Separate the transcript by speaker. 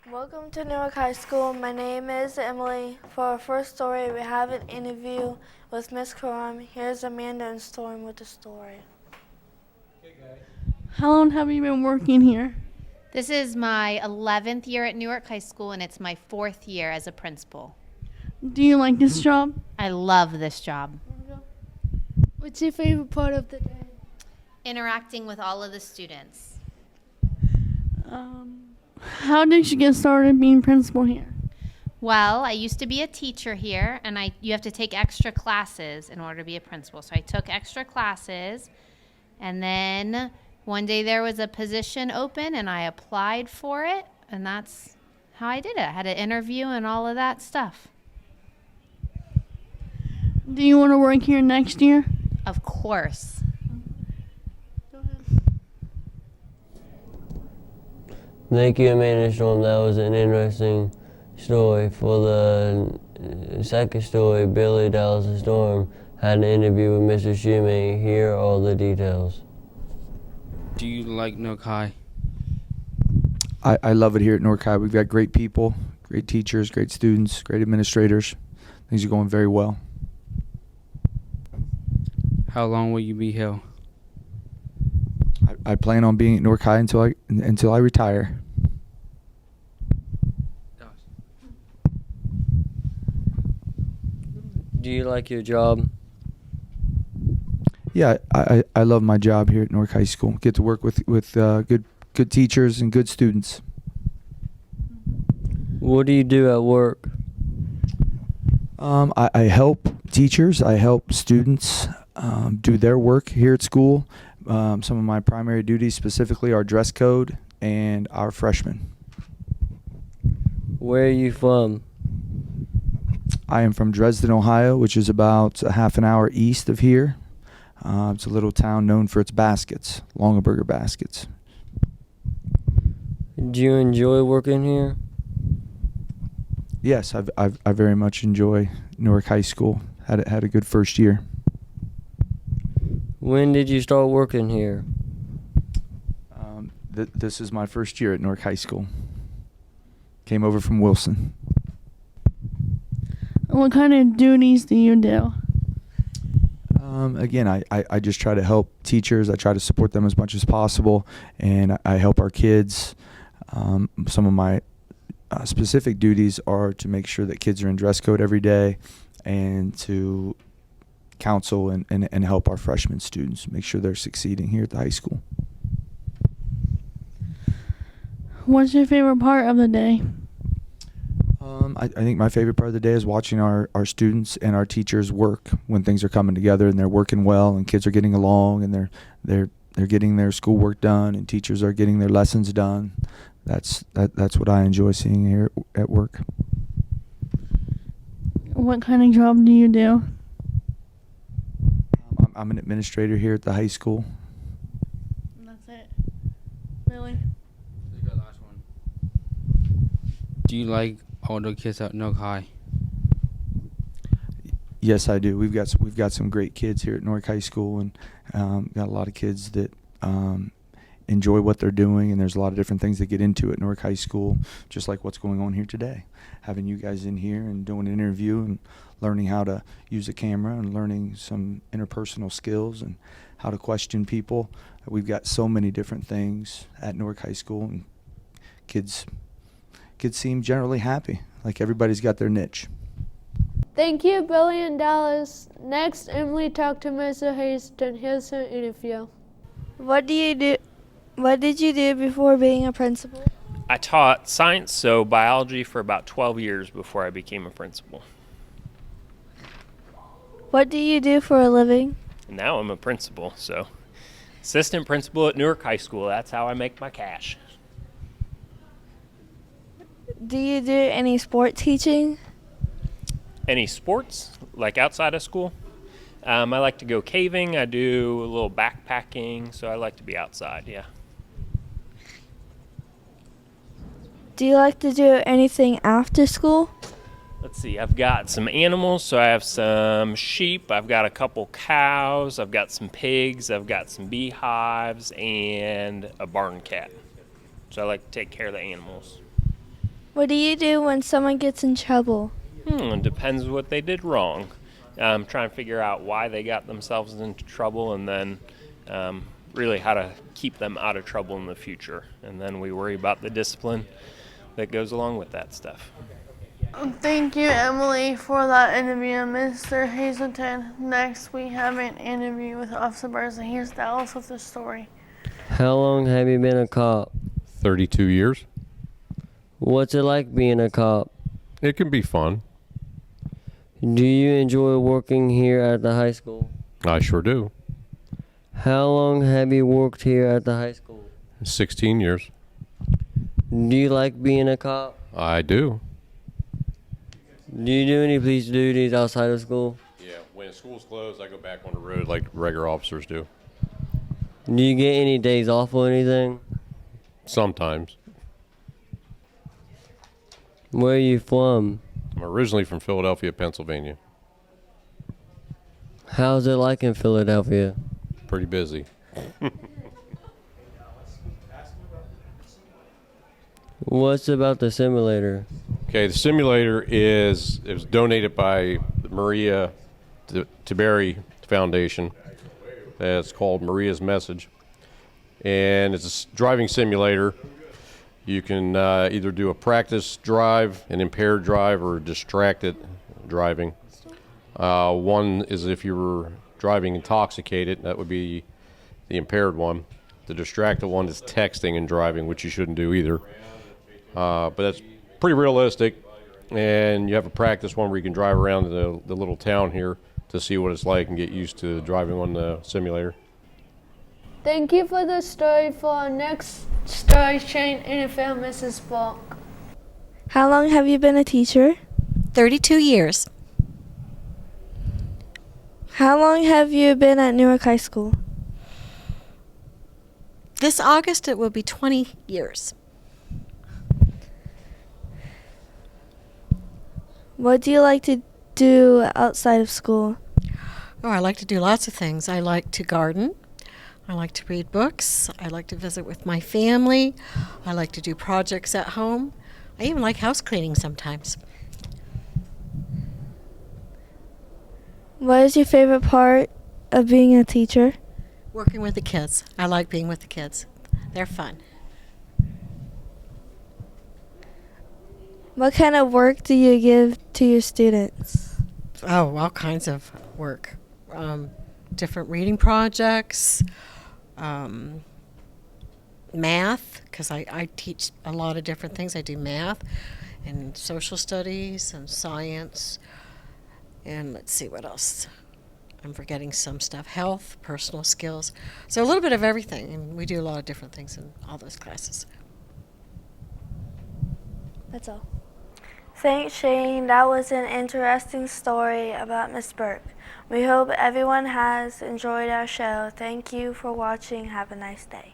Speaker 1: Welcome to Newark High School. My name is Emily. For our first story, we have an interview with Miss Karam. Here's Amanda and Storm with the story.
Speaker 2: How long have you been working here?
Speaker 3: This is my 11th year at Newark High School, and it's my 4th year as a principal.
Speaker 2: Do you like this job?
Speaker 3: I love this job.
Speaker 2: What's your favorite part of the day?
Speaker 3: Interacting with all of the students.
Speaker 2: How did you get started being principal here?
Speaker 3: Well, I used to be a teacher here, and you have to take extra classes in order to be a principal. So I took extra classes, and then one day there was a position open, and I applied for it, and that's how I did it. I had an interview and all of that stuff.
Speaker 2: Do you want to work here next year?
Speaker 3: Of course.
Speaker 4: Thank you, Amanda Storm. That was an interesting story. For the second story, Billy Dallas and Storm had an interview with Mr. Shumate. Here are all the details.
Speaker 5: Do you like Newark High?
Speaker 6: I love it here at Newark High. We've got great people, great teachers, great students, great administrators. Things are going very well.
Speaker 5: How long will you be here?
Speaker 6: I plan on being at Newark High until I retire.
Speaker 4: Do you like your job?
Speaker 6: Yeah, I love my job here at Newark High School. Get to work with good teachers and good students.
Speaker 4: What do you do at work?
Speaker 6: I help teachers. I help students do their work here at school. Some of my primary duties specifically are dress code and our freshmen.
Speaker 4: Where are you from?
Speaker 6: I am from Dresden, Ohio, which is about a half an hour east of here. It's a little town known for its baskets, Longaberger baskets.
Speaker 4: Do you enjoy working here?
Speaker 6: Yes, I very much enjoy Newark High School. Had a good first year.
Speaker 4: When did you start working here?
Speaker 6: This is my first year at Newark High School. Came over from Wilson.
Speaker 2: What kind of duties do you do?
Speaker 6: Again, I just try to help teachers. I try to support them as much as possible, and I help our kids. Some of my specific duties are to make sure that kids are in dress code every day and to counsel and help our freshman students make sure they're succeeding here at the high school.
Speaker 2: What's your favorite part of the day?
Speaker 6: I think my favorite part of the day is watching our students and our teachers work when things are coming together and they're working well and kids are getting along and they're getting their schoolwork done and teachers are getting their lessons done. That's what I enjoy seeing here at work.
Speaker 2: What kind of job do you do?
Speaker 6: I'm an administrator here at the high school.
Speaker 2: That's it. Really?
Speaker 5: Do you like all the kids at Newark High?
Speaker 6: Yes, I do. We've got some great kids here at Newark High School, and got a lot of kids that enjoy what they're doing, and there's a lot of different things that get into at Newark High School, just like what's going on here today. Having you guys in here and doing an interview and learning how to use a camera and learning some interpersonal skills and how to question people. We've got so many different things at Newark High School, and kids seem generally happy, like everybody's got their niche.
Speaker 7: Thank you, Billy and Dallas. Next, Emily talked to Mr. Haston. Here's her interview.
Speaker 1: What did you do before being a principal?
Speaker 8: I taught science, so biology, for about 12 years before I became a principal.
Speaker 1: What do you do for a living?
Speaker 8: And now I'm a principal, so assistant principal at Newark High School. That's how I make my cash.
Speaker 1: Do you do any sport teaching?
Speaker 8: Any sports, like outside of school? I like to go caving. I do a little backpacking, so I like to be outside, yeah.
Speaker 1: Do you like to do anything after school?
Speaker 8: Let's see, I've got some animals, so I have some sheep, I've got a couple cows, I've got some pigs, I've got some beehives, and a barn cat. So I like to take care of the animals.
Speaker 1: What do you do when someone gets in trouble?
Speaker 8: It depends what they did wrong. Trying to figure out why they got themselves into trouble, and then really how to keep them out of trouble in the future. And then we worry about the discipline that goes along with that stuff.
Speaker 2: Thank you, Emily, for that interview, Mr. Hazelton. Next, we have an interview with Officer Burns, and here's Dallas with the story.
Speaker 4: How long have you been a cop?
Speaker 9: 32 years.
Speaker 4: What's it like being a cop?
Speaker 9: It can be fun.
Speaker 4: Do you enjoy working here at the high school?
Speaker 9: I sure do.
Speaker 4: How long have you worked here at the high school?
Speaker 9: 16 years.
Speaker 4: Do you like being a cop?
Speaker 9: I do.
Speaker 4: Do you do any police duties outside of school?
Speaker 9: Yeah, when school's closed, I go back on the road like regular officers do.
Speaker 4: Do you get any days off or anything?
Speaker 9: Sometimes.
Speaker 4: Where are you from?
Speaker 9: I'm originally from Philadelphia, Pennsylvania.
Speaker 4: How's it like in Philadelphia?
Speaker 9: Pretty busy.
Speaker 4: What's about the simulator?
Speaker 9: Okay, the simulator it was donated by the Maria Tiberi Foundation. It's called Maria's Message. And it's a driving simulator. You can either do a practice drive, an impaired drive, or distracted driving. One is if you were driving intoxicated, that would be the impaired one. The distracted one is texting and driving, which you shouldn't do either. But that's pretty realistic, and you have a practice one where you can drive around the little town here to see what it's like and get used to driving on the simulator.
Speaker 7: Thank you for the story. For our next story chain NFL, Mrs. Falk.
Speaker 1: How long have you been a teacher?
Speaker 10: 32 years.
Speaker 1: How long have you been at Newark High School?
Speaker 10: This August it will be 20 years.
Speaker 1: What do you like to do outside of school?
Speaker 10: Oh, I like to do lots of things. I like to garden. I like to read books. I like to visit with my family. I like to do projects at home. I even like house cleaning sometimes.
Speaker 1: What is your favorite part of being a teacher?
Speaker 10: Working with the kids. I like being with the kids. They're fun.
Speaker 1: What kind of work do you give to your students?
Speaker 10: Oh, all kinds of work. Different reading projects, math, because I teach a lot of different things. I do math and social studies and science, and let's see what else. I'm forgetting some stuff. Health, personal skills. So a little bit of everything, and we do a lot of different things in all those classes.
Speaker 1: That's all. Thanks, Shane. That was an interesting story about Miss Burke. We hope everyone has enjoyed our show. Thank you for watching. Have a nice day.